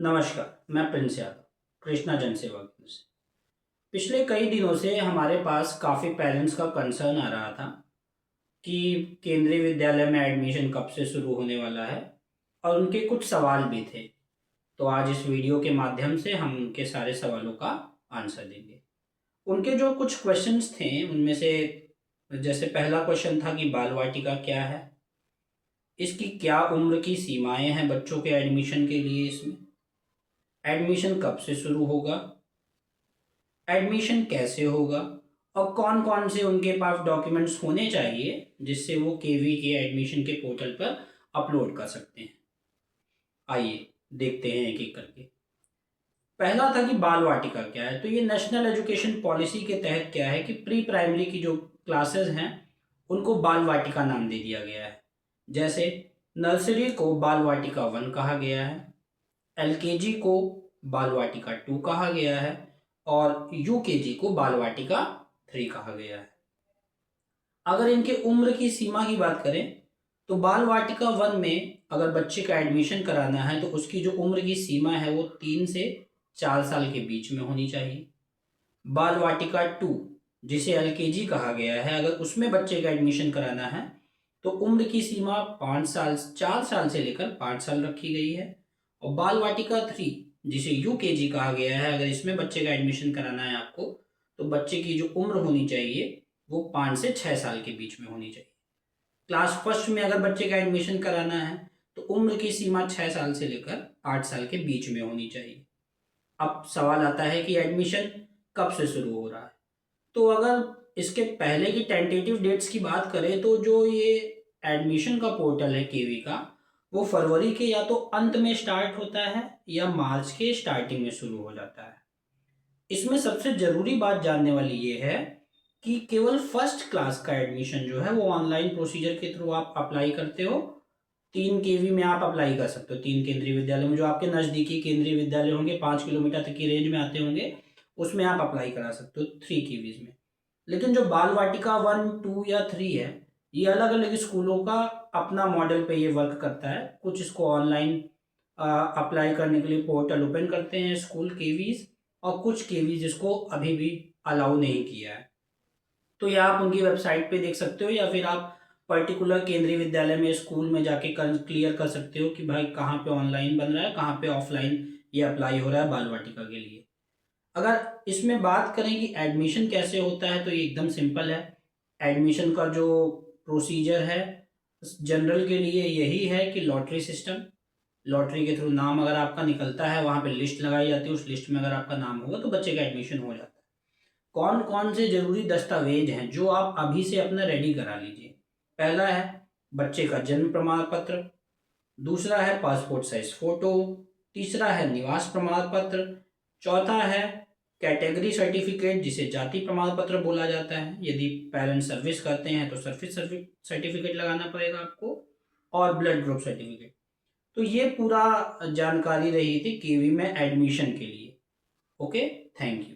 नमस्कार, मैं प्रिंस यादव, कृष्णा जन सेवा केंद्र से। पिछले कई दिनों से हमारे पास काफ़ी पेरेंट्स का कंसर्न आ रहा था कि केंद्रीय विद्यालय में एडमिशन कब से शुरू होने वाला है और उनके कुछ सवाल भी थे। तो आज इस वीडियो के माध्यम से हम उनके सारे सवालों का आंसर देंगे। उनके जो कुछ क्वेश्चंस थे उनमें से जैसे पहला क्वेश्चन था कि बाल वाटिका क्या है, इसकी क्या उम्र की सीमाएं हैं बच्चों के एडमिशन के लिए, इसमें एडमिशन कब से शुरू होगा, एडमिशन कैसे होगा और कौन कौन से उनके पास डॉक्यूमेंट्स होने चाहिए जिससे वो केवी के एडमिशन के पोर्टल पर अपलोड कर सकते हैं। आइए देखते हैं एक एक करके। पहला था कि बाल वाटिका क्या है। तो ये नेशनल एजुकेशन पॉलिसी के तहत क्या है कि प्री प्राइमरी की जो क्लासेस हैं उनको बाल वाटिका नाम दे दिया गया है। जैसे नर्सरी को बाल वाटिका 1 कहा गया है, एलकेजी को बाल वाटिका 2 कहा गया है और यूकेजी को बाल वाटिका 3 कहा गया है। अगर इनके उम्र की सीमा की बात करें तो बाल वाटिका 1 में अगर बच्चे का एडमिशन कराना है तो उसकी जो उम्र की सीमा है वो 3 से 4 साल के बीच में होनी चाहिए। बाल वाटिका 2 जिसे एलकेजी कहा गया है, अगर उसमें बच्चे का एडमिशन कराना है तो उम्र की सीमा 4 साल से लेकर 5 साल रखी गई है। और बाल वाटिका 3 जिसे यूकेजी कहा गया है, अगर इसमें बच्चे का एडमिशन कराना है आपको तो बच्चे की जो उम्र होनी चाहिए वो 5 से 6 साल के बीच में होनी चाहिए। क्लास फर्स्ट में अगर बच्चे का एडमिशन कराना है तो उम्र की सीमा 6 साल से लेकर 8 साल के बीच में होनी चाहिए। अब सवाल आता है कि एडमिशन कब से शुरू हो रहा है। तो अगर इसके पहले की टेंटेटिव डेट्स की बात करें तो जो ये एडमिशन का पोर्टल है केवी का, वो फरवरी के या तो अंत में स्टार्ट होता है या मार्च के स्टार्टिंग में शुरू हो जाता है। इसमें सबसे ज़रूरी बात जानने वाली ये है कि केवल फर्स्ट क्लास का एडमिशन जो है वो ऑनलाइन प्रोसीजर के थ्रू आप अप्लाई करते हो। 3 केवी में आप अप्लाई कर सकते हो, 3 केंद्रीय विद्यालय में जो आपके नज़दीकी केंद्रीय विद्यालय होंगे, 5 किलोमीटर तक की रेंज में आते होंगे, उसमें आप अप्लाई करा सकते हो 3 केवीज में। लेकिन जो बाल वाटिका 1, 2 या 3 है, ये अलग अलग स्कूलों का अपना मॉडल पे ये वर्क करता है। कुछ इसको ऑनलाइन अप्लाई करने के लिए पोर्टल ओपन करते हैं स्कूल केवीज, और कुछ केवीज इसको अभी भी अलाउ नहीं किया है। तो ये आप उनकी वेबसाइट पे देख सकते हो या फिर आप पर्टिकुलर केंद्रीय विद्यालय में स्कूल में जाके क्लियर कर सकते हो कि भाई कहाँ पे ऑनलाइन बन रहा है, कहाँ पे ऑफलाइन ये अप्लाई हो रहा है बाल वाटिका के लिए। अगर इसमें बात करें कि एडमिशन कैसे होता है तो ये एकदम सिंपल है। एडमिशन का जो प्रोसीजर है जनरल के लिए यही है कि लॉटरी सिस्टम, लॉटरी के थ्रू नाम अगर आपका निकलता है, वहाँ पे लिस्ट लगाई जाती है, उस लिस्ट में अगर आपका नाम होगा तो बच्चे का एडमिशन हो जाता है। कौन कौन से जरूरी दस्तावेज हैं जो आप अभी से अपना रेडी करा लीजिए। पहला है बच्चे का जन्म प्रमाण पत्र, दूसरा है पासपोर्ट साइज फोटो, तीसरा है निवास प्रमाण पत्र, चौथा है कैटेगरी सर्टिफिकेट जिसे जाति प्रमाण पत्र बोला जाता है। यदि पेरेंट्स सर्विस करते हैं तो सर्विस सर्टिफिकेट लगाना पड़ेगा आपको, और ब्लड ग्रुप सर्टिफिकेट। तो ये पूरा जानकारी रही थी केवी में एडमिशन के लिए। Okay, thank you.